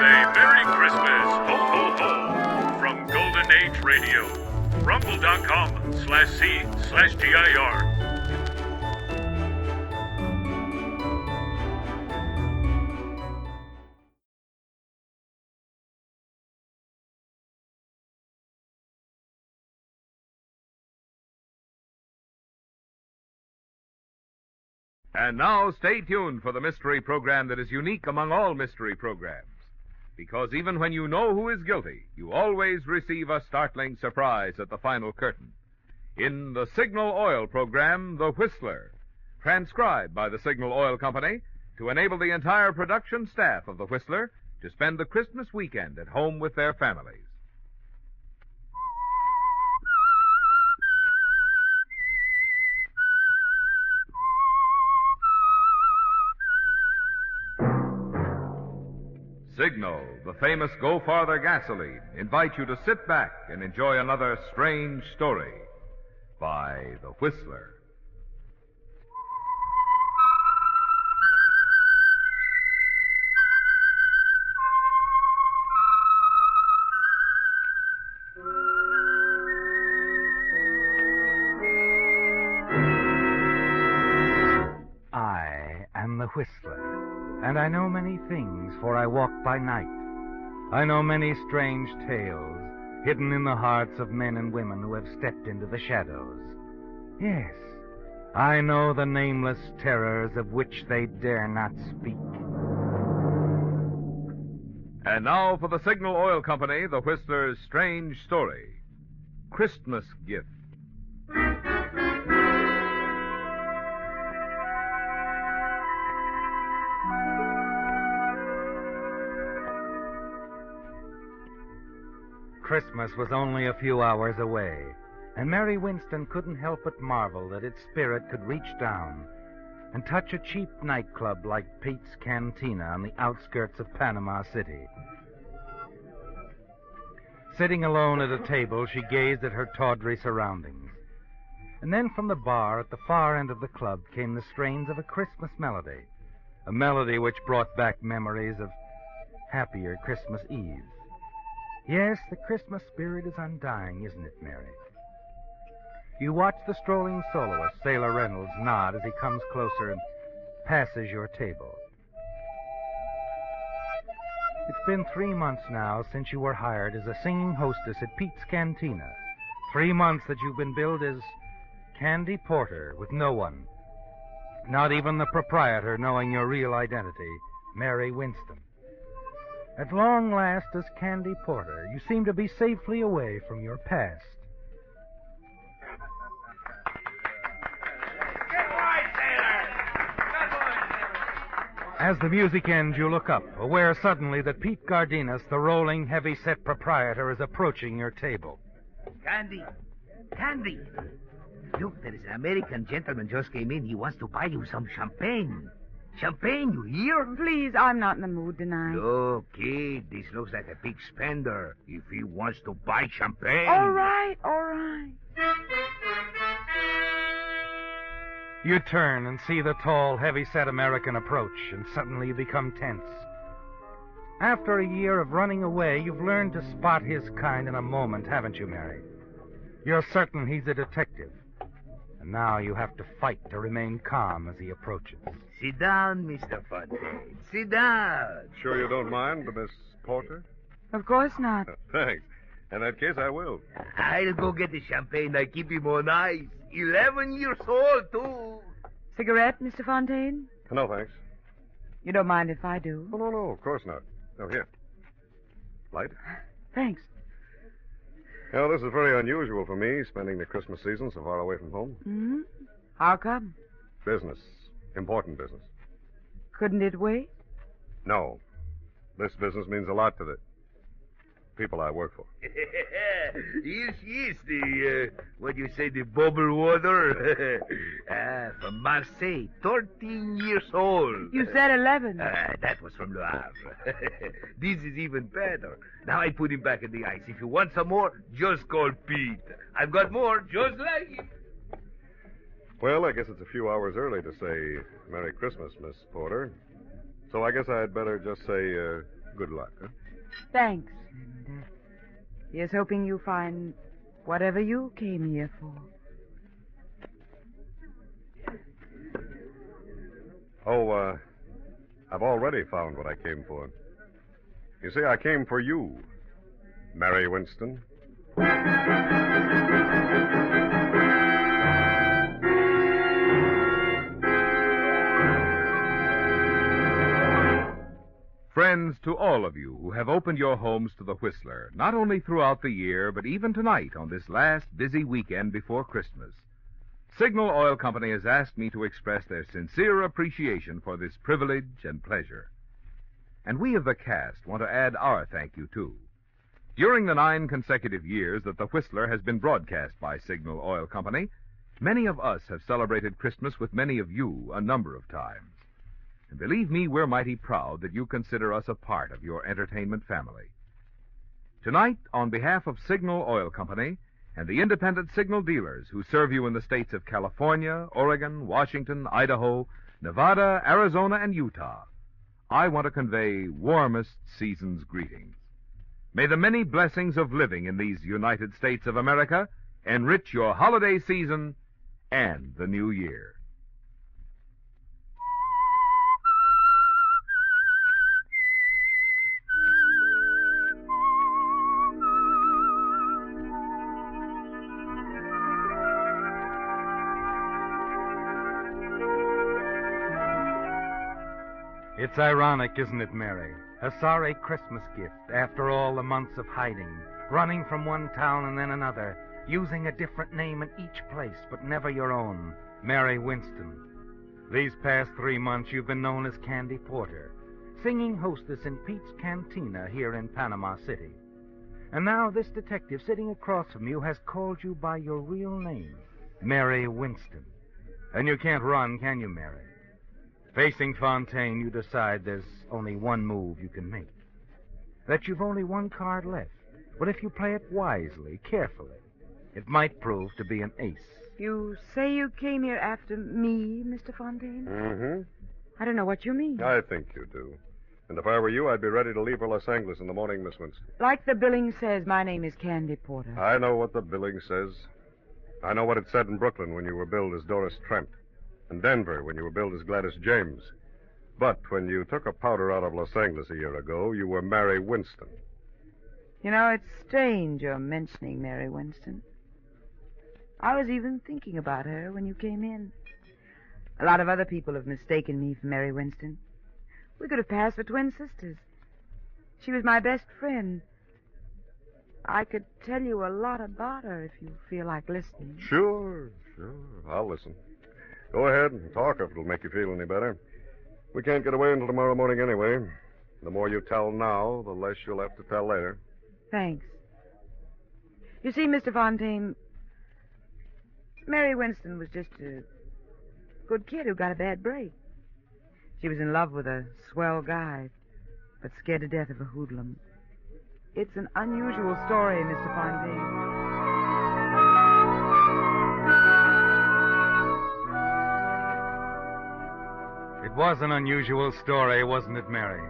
a Merry Christmas, ho ho ho, from Golden Age Radio, rumble.com/C/GIR. And now, stay tuned for the mystery program that is unique among all mystery programs. Because even when you know who is guilty, you always receive a startling surprise at the final curtain. In the Signal Oil program, The Whistler, transcribed by the Signal Oil Company to enable the entire production staff of The Whistler to spend the Christmas weekend at home with their families. Signal, the famous Go Farther gasoline, invite you to sit back and enjoy another strange story by The Whistler. I am the Whistler, and I know many things, for I walk by night. I know many strange tales, hidden in the hearts of men and women who have stepped into the shadows. Yes, I know the nameless terrors of which they dare not speak. And now for the Signal Oil Company, The Whistler's strange story, Christmas Gift. Christmas was only a few hours away, and Mary Winston couldn't help but marvel that its spirit could reach down and touch a cheap nightclub like Pete's Cantina on the outskirts of Panama City. Sitting alone at a table, she gazed at her tawdry surroundings. And then from the bar at the far end of the club came the strains of a Christmas melody, a melody which brought back memories of happier Christmas Eves. Yes, the Christmas spirit is undying, isn't it, Mary? You watch the strolling soloist, Sailor Reynolds, nod as he comes closer and passes your table. It's been 3 months now since you were hired as a singing hostess at Pete's Cantina. 3 months that you've been billed as Candy Porter with no one, not even the proprietor, knowing your real identity, Mary Winston. At long last, as Candy Porter, you seem to be safely away from your past. As the music ends, you look up, aware suddenly that Pete Gardinas, the rolling, heavy-set proprietor, is approaching your table. Candy! Candy! Look, there is an American gentleman just came in. He wants to buy you some champagne. Champagne, you hear? Please, I'm not in the mood tonight. Look, kid, this looks like a big spender. If he wants to buy champagne... All right, all right. You turn and see the tall, heavy-set American approach, and suddenly you become tense. After a year of running away, you've learned to spot his kind in a moment, haven't you, Mary? You're certain he's a detective. And now you have to fight to remain calm as he approaches. Sit down, Mr. Fontaine. Sit down. Sure you don't mind, Miss Porter? Of course not. Thanks. In that case, I will. I'll go get the champagne. I keep him on ice. 11 years old, too. Cigarette, Mr. Fontaine? No, thanks. You don't mind if I do? Oh, no, of course not. Oh, here. Light? Thanks. Well, this is very unusual for me, spending the Christmas season so far away from home. Mm-hmm. How come? Business. Important business. Couldn't it wait? No. This business means a lot to the people I work for. Here she is, what do you say, the bubble water? From Marseille, 13 years old. You said 11. That was from Le Havre. This is even better. Now I put him back in the ice. If you want some more, just call Pete. I've got more just like him. Well, I guess it's a few hours early to say Merry Christmas, Miss Porter. So I guess I'd better just say Good luck, huh? Thanks. And here's hoping you find whatever you came here for. Oh, I've already found what I came for. You see, I came for you, Mary Winston. Friends, to all of you who have opened your homes to the Whistler, not only throughout the year, but even tonight on this last busy weekend before Christmas, Signal Oil Company has asked me to express their sincere appreciation for this privilege and pleasure. And we of the cast want to add our thank you, too. During the 9 consecutive years that the Whistler has been broadcast by Signal Oil Company, many of us have celebrated Christmas with many of you a number of times. And believe me, we're mighty proud that you consider us a part of your entertainment family. Tonight, on behalf of Signal Oil Company and the independent signal dealers who serve you in the states of California, Oregon, Washington, Idaho, Nevada, Arizona, and Utah, I want to convey warmest season's greetings. May the many blessings of living in these United States of America enrich your holiday season and the new year. It's ironic, isn't it, Mary? A sorry Christmas gift after all the months of hiding, running from one town and then another, using a different name in each place, but never your own, Mary Winston. These past 3 months you've been known as Candy Porter, singing hostess in Pete's Cantina here in Panama City. And now this detective sitting across from you has called you by your real name, Mary Winston. And you can't run, can you, Mary? Facing Fontaine, you decide there's only one move you can make. That you've only one card left. But if you play it wisely, carefully, it might prove to be an ace. You say you came here after me, Mr. Fontaine? Mm-hmm. I don't know what you mean. I think you do. And if I were you, I'd be ready to leave for Los Angeles in the morning, Miss Winston. Like the billing says, my name is Candy Porter. I know what the billing says. I know what it said in Brooklyn when you were billed as Doris Trent. In Denver when you were billed as Gladys James. But when you took a powder out of Los Angeles a year ago, you were Mary Winston. You know, it's strange you're mentioning Mary Winston. I was even thinking about her when you came in. A lot of other people have mistaken me for Mary Winston. We could have passed for twin sisters. She was my best friend. I could tell you a lot about her if you feel like listening. Sure. I'll listen. Go ahead and talk if it'll make you feel any better. We can't get away until tomorrow morning anyway. The more you tell now, the less you'll have to tell later. Thanks. You see, Mr. Fontaine, Mary Winston was just a good kid who got a bad break. She was in love with a swell guy, but scared to death of a hoodlum. It's an unusual story, Mr. Fontaine. It was an unusual story, wasn't it, Mary?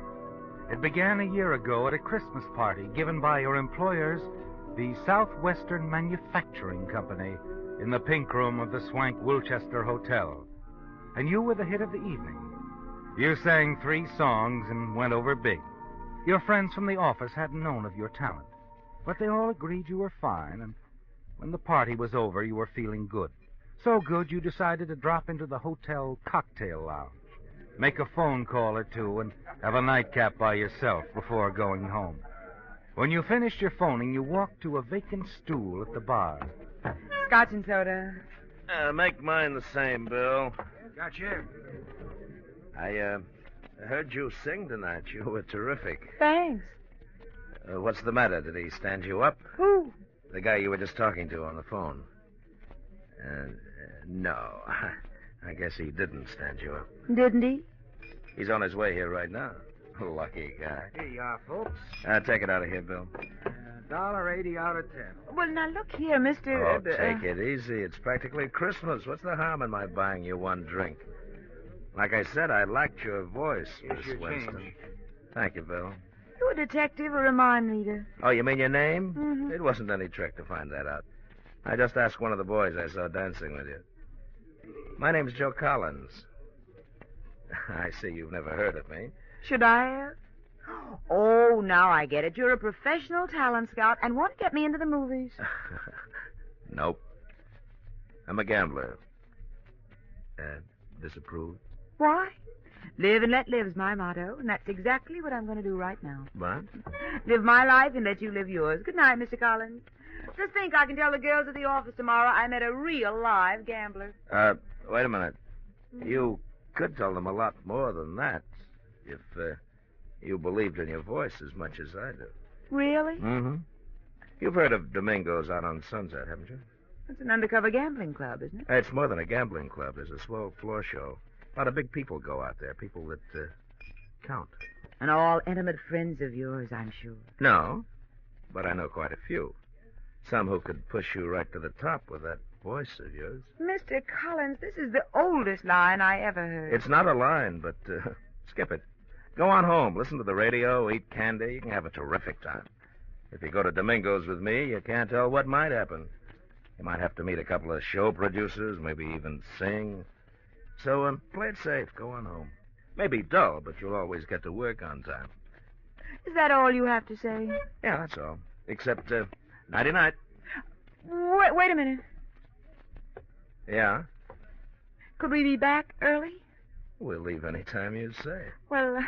It began a year ago at a Christmas party given by your employers, the Southwestern Manufacturing Company, in the pink room of the swank Wilchester Hotel. And you were the hit of the evening. You sang 3 songs and went over big. Your friends from the office hadn't known of your talent, but they all agreed you were fine, and when the party was over, you were feeling good. So good you decided to drop into the hotel cocktail lounge, make a phone call or two, and have a nightcap by yourself before going home. When you finished your phoning, you walked to a vacant stool at the bar. Scotch and soda. Make mine the same, Bill. Gotcha. I heard you sing tonight. You were terrific. Thanks. What's the matter? Did he stand you up? Who? The guy you were just talking to on the phone. No. I guess he didn't stand you up. Didn't he? He's on his way here right now. Lucky guy. Here you are, folks. Take it out of here, Bill. $1.80 out of 10. Well, now, look here, Mr. Oh, take it easy. It's practically Christmas. What's the harm in my buying you one drink? Like I said, I liked your voice, Here's Miss your Winston. change. Thank you, Bill. You a detective or a mind reader? Oh, you mean your name? Mhm. It wasn't any trick to find that out. I just asked one of the boys I saw dancing with you. My name's Joe Collins. I see you've never heard of me. Should I have? Oh, now I get it. You're a professional talent scout and want to get me into the movies. Nope. I'm a gambler. Disapprove? Why? Live and let live's my motto, and that's exactly what I'm going to do right now. What? Live my life and let you live yours. Good night, Mr. Collins. Just think I can tell the girls at the office tomorrow I met a real live gambler. Wait a minute. You could tell them a lot more than that if you believed in your voice as much as I do. Really? Mm-hmm. You've heard of Domingo's out on Sunset, haven't you? It's an undercover gambling club, isn't it? It's more than a gambling club. There's a swell floor show. A lot of big people go out there, people that count. And all intimate friends of yours, I'm sure. No, but I know quite a few. Some who could push you right to the top with that voice of yours. Mr. Collins, this is the oldest line I ever heard. It's not a line, but skip it. Go on home, listen to the radio, eat candy. You can have a terrific time. If you go to Domingo's with me, you can't tell what might happen. You might have to meet a couple of show producers, maybe even sing. So play it safe. Go on home. Maybe dull, but you'll always get to work on time. Is that all you have to say? Yeah, that's all. Except, nighty-night. Wait a minute. Yeah? Could we be back early? We'll leave any time you say. Well,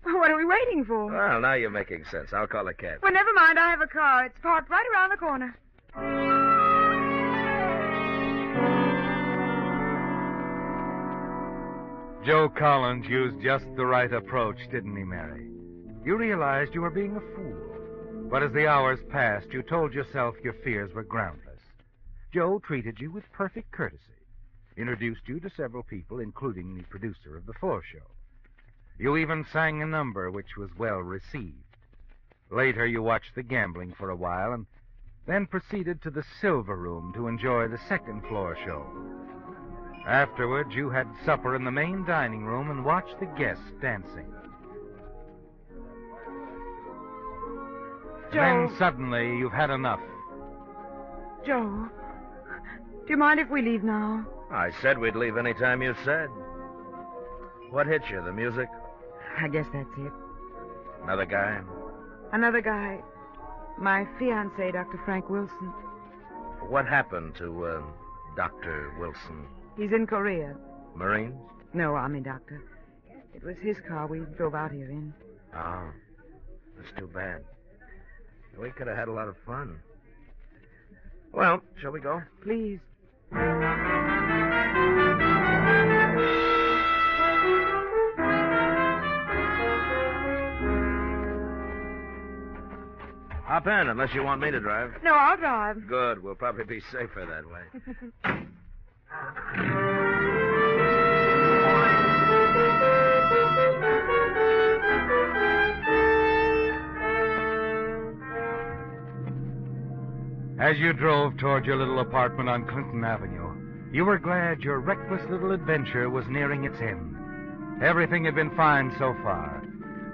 what are we waiting for? Well, now you're making sense. I'll call a cab. Well, never mind. I have a car. It's parked right around the corner. Joe Collins used just the right approach, didn't he, Mary? You realized you were being a fool. But as the hours passed, you told yourself your fears were groundless. Joe treated you with perfect courtesy, introduced you to several people, including the producer of the floor show. You even sang a number which was well received. Later, you watched the gambling for a while and then proceeded to the Silver Room to enjoy the second floor show. Afterwards, you had supper in the main dining room and watched the guests dancing. Joe. Then suddenly, you've had enough. Joe, do you mind if we leave now? I said we'd leave any time you said. What hit you, the music? I guess that's it. Another guy? Another guy. My fiancé, Dr. Frank Wilson. What happened to, Dr. Wilson? He's in Korea. Marines? No, Army doctor. It was his car we drove out here in. Oh, that's too bad. We could have had a lot of fun. Well, shall we go? Please. Hop in, unless you want me to drive. No, I'll drive. Good. We'll probably be safer that way. As you drove toward your little apartment on Clinton Avenue, you were glad your reckless little adventure was nearing its end. Everything had been fine so far,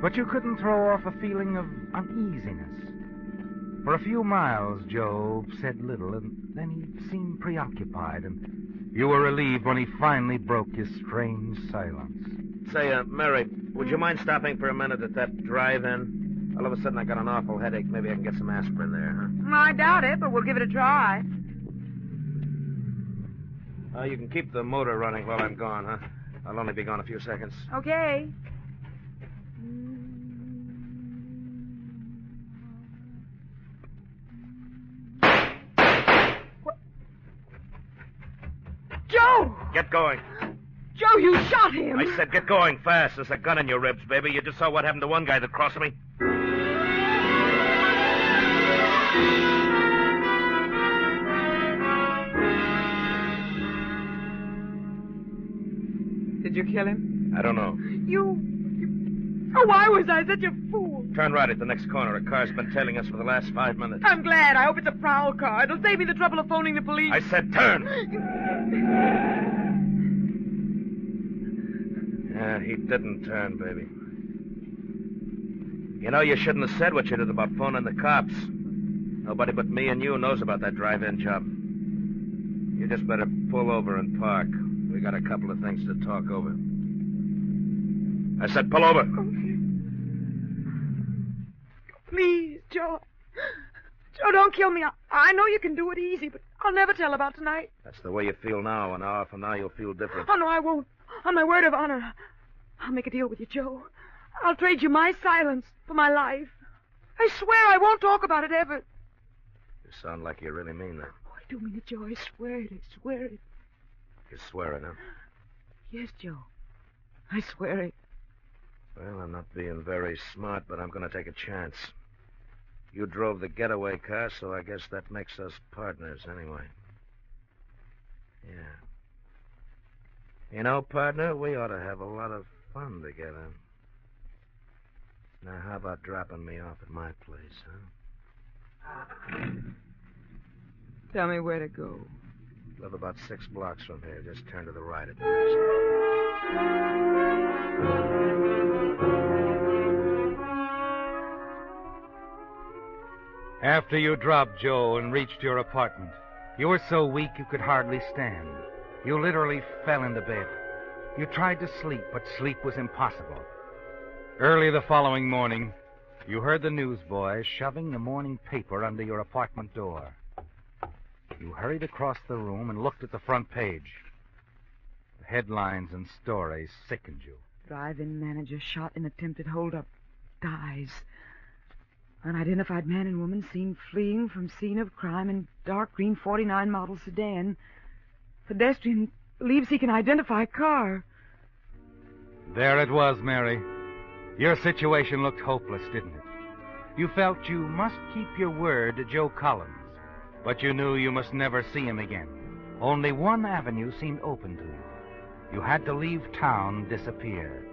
but you couldn't throw off a feeling of uneasiness. For a few miles, Joe said little, and then he seemed preoccupied, and you were relieved when he finally broke his strange silence. Say, Mary, would you mind stopping for a minute at that drive-in? All of a sudden, I got an awful headache. Maybe I can get some aspirin there, huh? I doubt it, but we'll give it a try. You can keep the motor running while I'm gone, huh? I'll only be gone a few seconds. Okay. What? Joe! Get going. Joe, you shot him! I said get going fast. There's a gun in your ribs, baby. You just saw what happened to one guy that crossed me. Did you kill him? I don't know. Oh, why was I such a fool? Turn right at the next corner. A car's been tailing us for the last 5 minutes. I'm glad. I hope it's a prowl car. It'll save me the trouble of phoning the police. I said turn. Yeah, he didn't turn, baby. You know, you shouldn't have said what you did about phoning the cops. Nobody but me and you knows about that drive-in job. You just better pull over and park. We got a couple of things to talk over. I said pull over. Okay. Please, Joe. Joe, don't kill me. I know you can do it easy, but I'll never tell about tonight. That's the way you feel now. An hour from now, you'll feel different. Oh, no, I won't. On my word of honor, I'll make a deal with you, Joe. I'll trade you my silence for my life. I swear I won't talk about it ever. You sound like you really mean that. Oh, I do mean it, Joe. I swear it. I swear it. You're swearing, huh? Yes, Joe. I swear it. Well, I'm not being very smart, but I'm going to take a chance. You drove the getaway car, so I guess that makes us partners anyway. Yeah. You know, partner, we ought to have a lot of fun together. Now, how about dropping me off at my place, huh? Tell me where to go. Live about 6 blocks from here. Just turn to the right at the After you dropped Joe and reached your apartment, you were so weak you could hardly stand. You literally fell into bed. You tried to sleep, but sleep was impossible. Early the following morning, you heard the newsboy shoving the morning paper under your apartment door. You hurried across the room and looked at the front page. The headlines and stories sickened you. Drive-in manager shot in attempted holdup. Dies. Unidentified man and woman seen fleeing from scene of crime in dark green 49 model sedan. Pedestrian believes he can identify car. There it was, Mary. Your situation looked hopeless, didn't it? You felt you must keep your word to Joe Collins, but you knew you must never see him again. Only one avenue seemed open to you. You had to leave town and disappear.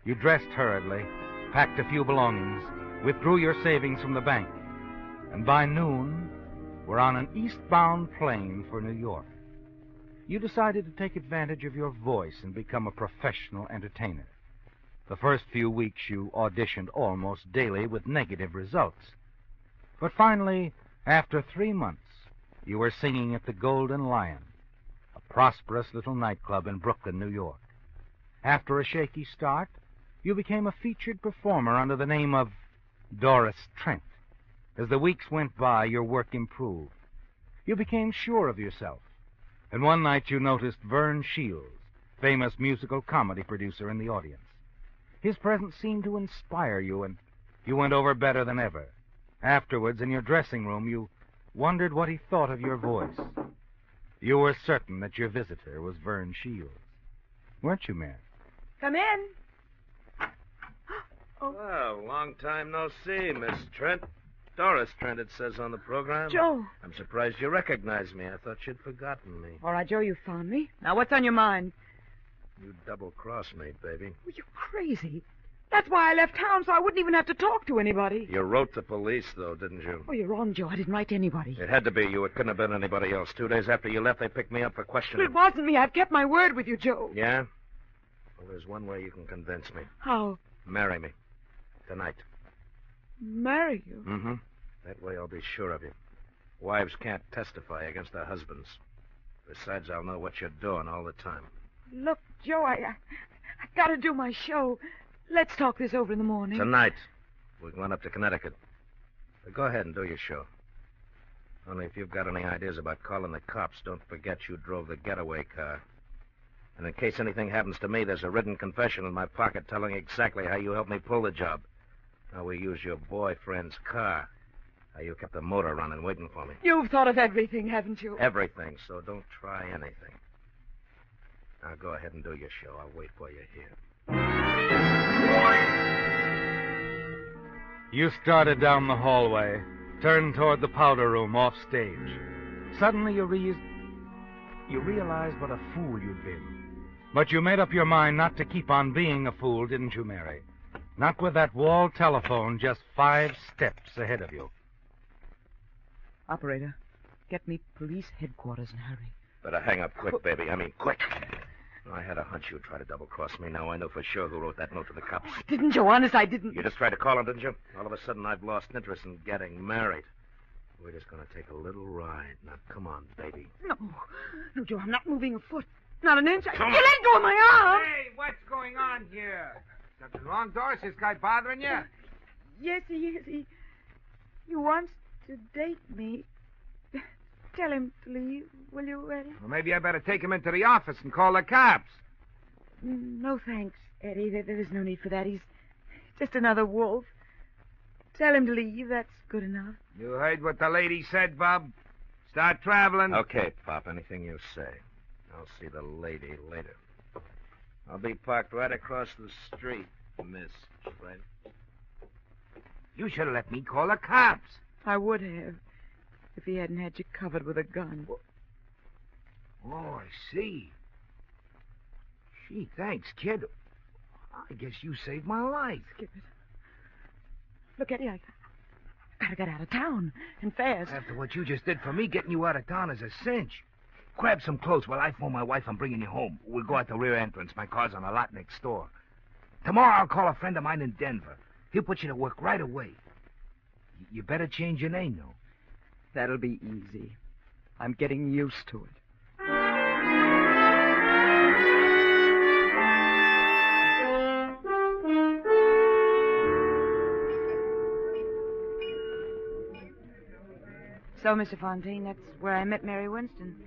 You dressed hurriedly, packed a few belongings, withdrew your savings from the bank, and by noon were on an eastbound plane for New York. You decided to take advantage of your voice and become a professional entertainer. The first few weeks you auditioned almost daily with negative results. But finally, after 3 months, you were singing at the Golden Lion, a prosperous little nightclub in Brooklyn, New York. After a shaky start, you became a featured performer under the name of Doris Trent. As the weeks went by, your work improved. You became sure of yourself. And one night you noticed Vern Shields, famous musical comedy producer, in the audience. His presence seemed to inspire you, and you went over better than ever. Afterwards, in your dressing room, you wondered what he thought of your voice. You were certain that your visitor was Vern Shields. Weren't you, Mary? Come in. Well, long time no see, Miss Trent. Doris Trent, it says on the program. Joe. I'm surprised you recognize me. I thought you'd forgotten me. All right, Joe, you found me. Now, what's on your mind? You double-crossed me, baby. Oh, you're crazy. That's why I left town, so I wouldn't even have to talk to anybody. You wrote the police, though, didn't you? Oh, you're wrong, Joe. I didn't write to anybody. It had to be you. It couldn't have been anybody else. 2 days after you left, they picked me up for questioning. It wasn't me. I've kept my word with you, Joe. Yeah? Well, there's one way you can convince me. How? Marry me. Tonight. Marry you? Mm-hmm. That way I'll be sure of you. Wives can't testify against their husbands. Besides, I'll know what you're doing all the time. Look, Joe, I got to do my show. Let's talk this over in the morning. Tonight. We're going up to Connecticut. Go ahead and do your show. Only if you've got any ideas about calling the cops, don't forget you drove the getaway car. And in case anything happens to me, there's a written confession in my pocket telling exactly how you helped me pull the job. How we used your boyfriend's car. How you kept the motor running waiting for me. You've thought of everything, haven't you? Everything, so don't try anything. Now go ahead and do your show. I'll wait for you here. You started down the hallway, turned toward the powder room off stage. Suddenly you realized what a fool you'd been. But you made up your mind not to keep on being a fool, didn't you, Mary? Not with that wall telephone just 5 steps ahead of you. Operator, get me police headquarters and hurry. Better hang up quick, baby. I mean, quick. I had a hunch you'd try to double-cross me. Now I know for sure who wrote that note to the cops. I didn't, Joe. Honest, I didn't. You just tried to call him, didn't you? All of a sudden, I've lost interest in getting married. We're just going to take a little ride. Now, come on, baby. No. No, Joe, I'm not moving a foot. Not an inch. You Come on. let go of my arm. Hey, what's going on here? Something wrong, Doris? Is this guy bothering you? Yes, he is. He wants to date me. Tell him to leave, will you, Eddie? Well, maybe I better take him into the office and call the cops. No, thanks, Eddie. There is no need for that. He's just another wolf. Tell him to leave. That's good enough. You heard what the lady said, Bob. Start traveling. Okay, Pop, anything you say. I'll see the lady later. I'll be parked right across the street, Miss Trent. You should have let me call the cops. I would have, if he hadn't had you covered with a gun. Oh, I see. Gee, thanks, kid. I guess you saved my life. Skip it. Look, Eddie, I gotta get out of town, and fast. After what you just did for me, getting you out of town is a cinch. Grab some clothes while I phone my wife. I'm bringing you home. We'll go out the rear entrance. My car's on a lot next door. Tomorrow I'll call a friend of mine in Denver. He'll put you to work right away. You better change your name, though. That'll be easy. I'm getting used to it. So, Mr. Fontaine, that's where I met Mary Winston.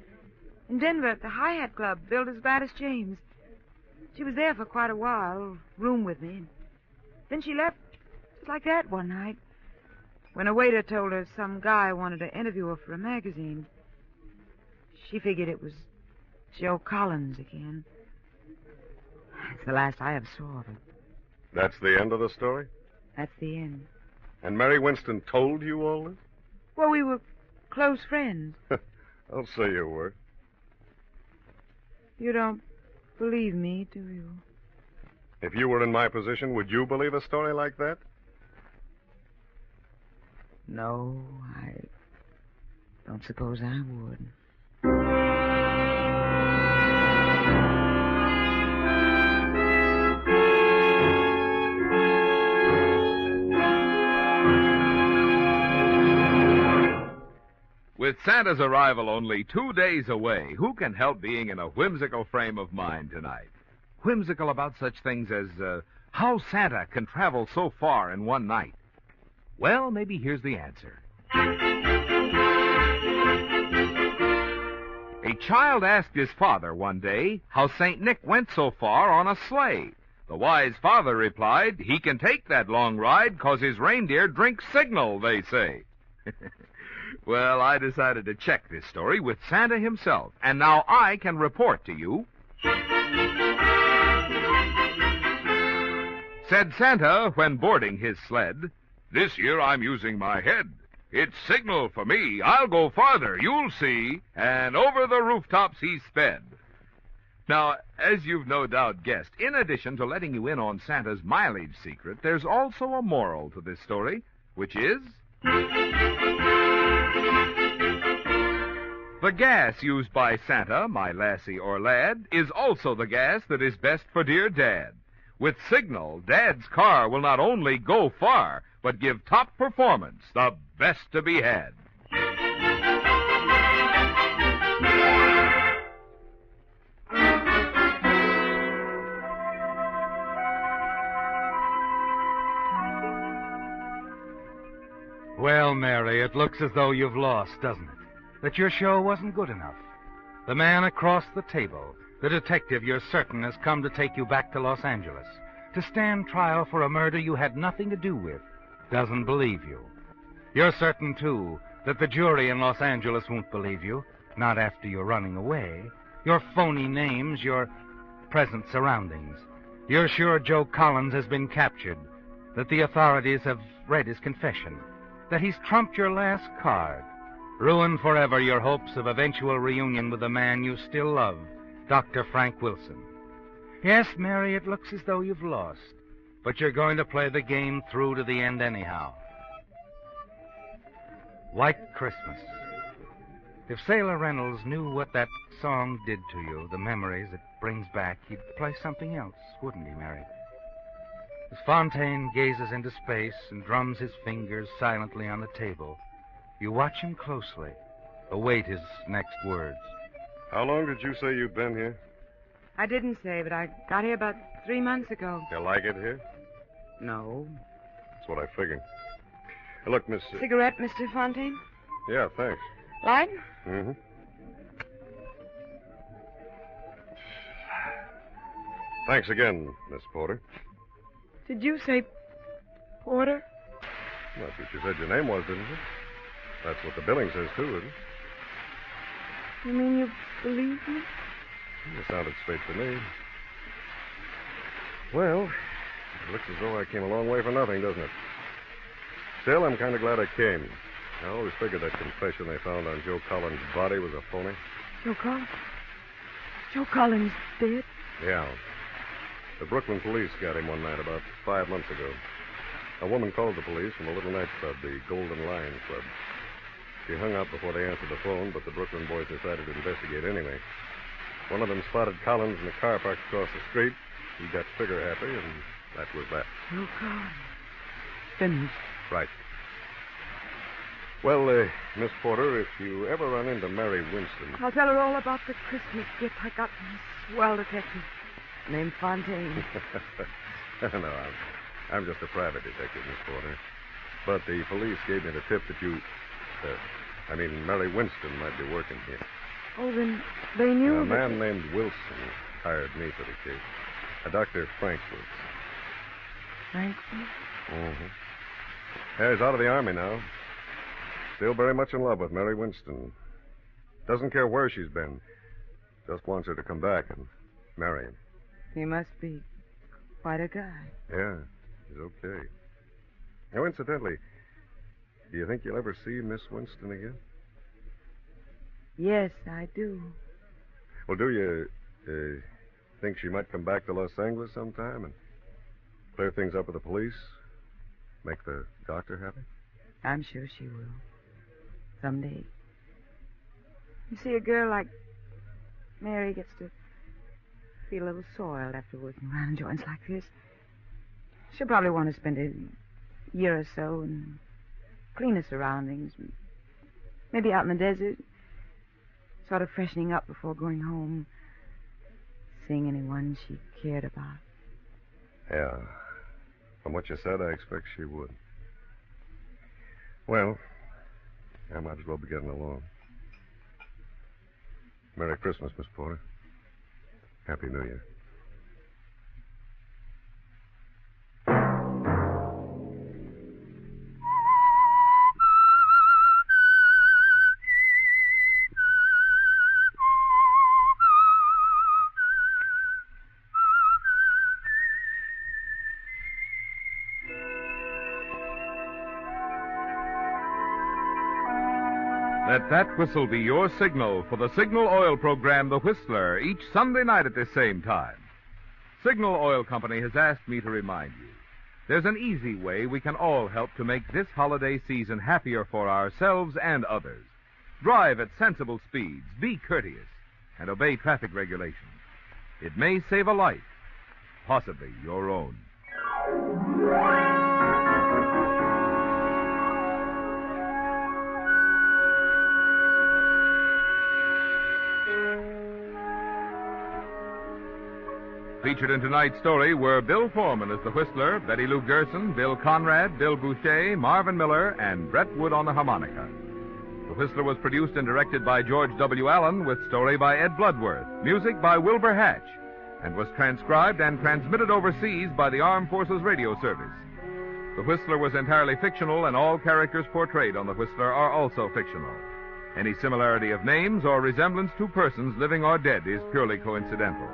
In Denver at the Hi-Hat Club, billed as Gladys James. She was there for quite a while, room with me. Then she left just like that one night, when a waiter told her some guy wanted to interview her for a magazine. She figured it was Joe Collins again. That's the last I ever saw of her. That's the end of the story? That's the end. And Mary Winston told you all this? Well, we were close friends. I'll say you were. You don't believe me, do you? If you were in my position, would you believe a story like that? No, I don't suppose I would. With Santa's arrival only 2 days away, who can help being in a whimsical frame of mind tonight? Whimsical about such things as how Santa can travel so far in one night. Well, maybe here's the answer. A child asked his father one day how St. Nick went so far on a sleigh. The wise father replied, he can take that long ride 'cause his reindeer drink signal, they say. Well, I decided to check this story with Santa himself, and now I can report to you. Said Santa when boarding his sled, "This year I'm using my head. It's signal for me. I'll go farther, you'll see." And over the rooftops he sped. Now, as you've no doubt guessed, in addition to letting you in on Santa's mileage secret, there's also a moral to this story, which is... the gas used by Santa, my lassie or lad, is also the gas that is best for dear Dad. With Signal, Dad's car will not only go far, but give top performance, the best to be had. Well, Mary, it looks as though you've lost, doesn't it? That your show wasn't good enough. The man across the table, the detective you're certain has come to take you back to Los Angeles, to stand trial for a murder you had nothing to do with, doesn't believe you. You're certain, too, that the jury in Los Angeles won't believe you, not after you're running away, your phony names, your present surroundings. You're sure Joe Collins has been captured, that the authorities have read his confession, that he's trumped your last card, ruined forever your hopes of eventual reunion with the man you still love, Dr. Frank Wilson. Yes, Mary, it looks as though you've lost, but you're going to play the game through to the end anyhow. White Christmas. If Sailor Reynolds knew what that song did to you, the memories it brings back, he'd play something else, wouldn't he, Mary? As Fontaine gazes into space and drums his fingers silently on the table, you watch him closely, await his next words. How long did you say you'd been here? I didn't say, but I got here about 3 months ago. You like it here? No. That's what I figured. Hey, look, Miss... Cigarette, Mr. Fontaine? Yeah, thanks. Light? Mm-hmm. Thanks again, Miss Porter. Did you say Porter? That's what you said your name was, didn't you? That's what the billing says, too, isn't it? You mean you believe me? You sounded straight to me. Well, it looks as though I came a long way for nothing, doesn't it? Still, I'm kind of glad I came. I always figured that confession they found on Joe Collins' body was a phony. Joe Collins? Joe Collins dead? Yeah. The Brooklyn police got him one night about 5 months ago. A woman called the police from a little nightclub, the Golden Lion Club. She hung up before they answered the phone, but the Brooklyn boys decided to investigate anyway. One of them spotted Collins in the car parked across the street. He got trigger happy, and that was that. Joe Collins. Finished. Right. Well, Miss Porter, if you ever run into Mary Winston... I'll tell her all about the Christmas gift I got from a swell detective named Fontaine. No, I'm just a private detective, Miss Porter. But the police gave me the tip that you... Mary Winston might be working here. Oh, then they knew A man named Wilson hired me for the case. A Dr. Frankfurt. Frankfurt? Mm-hmm. Yeah, he's out of the Army now. Still very much in love with Mary Winston. Doesn't care where she's been. Just wants her to come back and marry him. He must be quite a guy. Yeah, he's okay. Now, incidentally, do you think you'll ever see Miss Winston again? Yes, I do. Well, do you think she might come back to Los Angeles sometime and clear things up with the police? Make the doctor happy? I'm sure she will. Someday. You see, a girl like Mary gets to feel a little soiled after working around in joints like this. She'll probably want to spend a year or so in cleaner surroundings. Maybe out in the desert. Sort of freshening up before going home. Seeing anyone she cared about. Yeah. From what you said, I expect she would. Well, I might as well be getting along. Merry Christmas, Miss Porter. Happy New Year. Let that whistle be your signal for the Signal Oil program, The Whistler, each Sunday night at this same time. Signal Oil Company has asked me to remind you, there's an easy way we can all help to make this holiday season happier for ourselves and others. Drive at sensible speeds, be courteous, and obey traffic regulations. It may save a life, possibly your own. Featured in tonight's story were Bill Foreman as the Whistler, Betty Lou Gerson, Bill Conrad, Bill Boucher, Marvin Miller, and Brett Wood on the harmonica. The Whistler was produced and directed by George W. Allen, with story by Ed Bloodworth, music by Wilbur Hatch, and was transcribed and transmitted overseas by the Armed Forces Radio Service. The Whistler was entirely fictional, and all characters portrayed on The Whistler are also fictional. Any similarity of names or resemblance to persons living or dead is purely coincidental.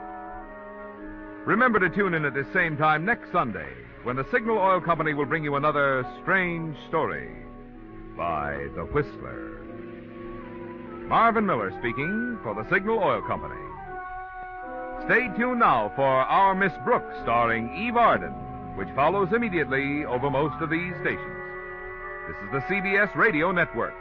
Remember to tune in at this same time next Sunday, when the Signal Oil Company will bring you another strange story by The Whistler. Marvin Miller speaking for the Signal Oil Company. Stay tuned now for Our Miss Brooks, starring Eve Arden, which follows immediately over most of these stations. This is the CBS Radio Network.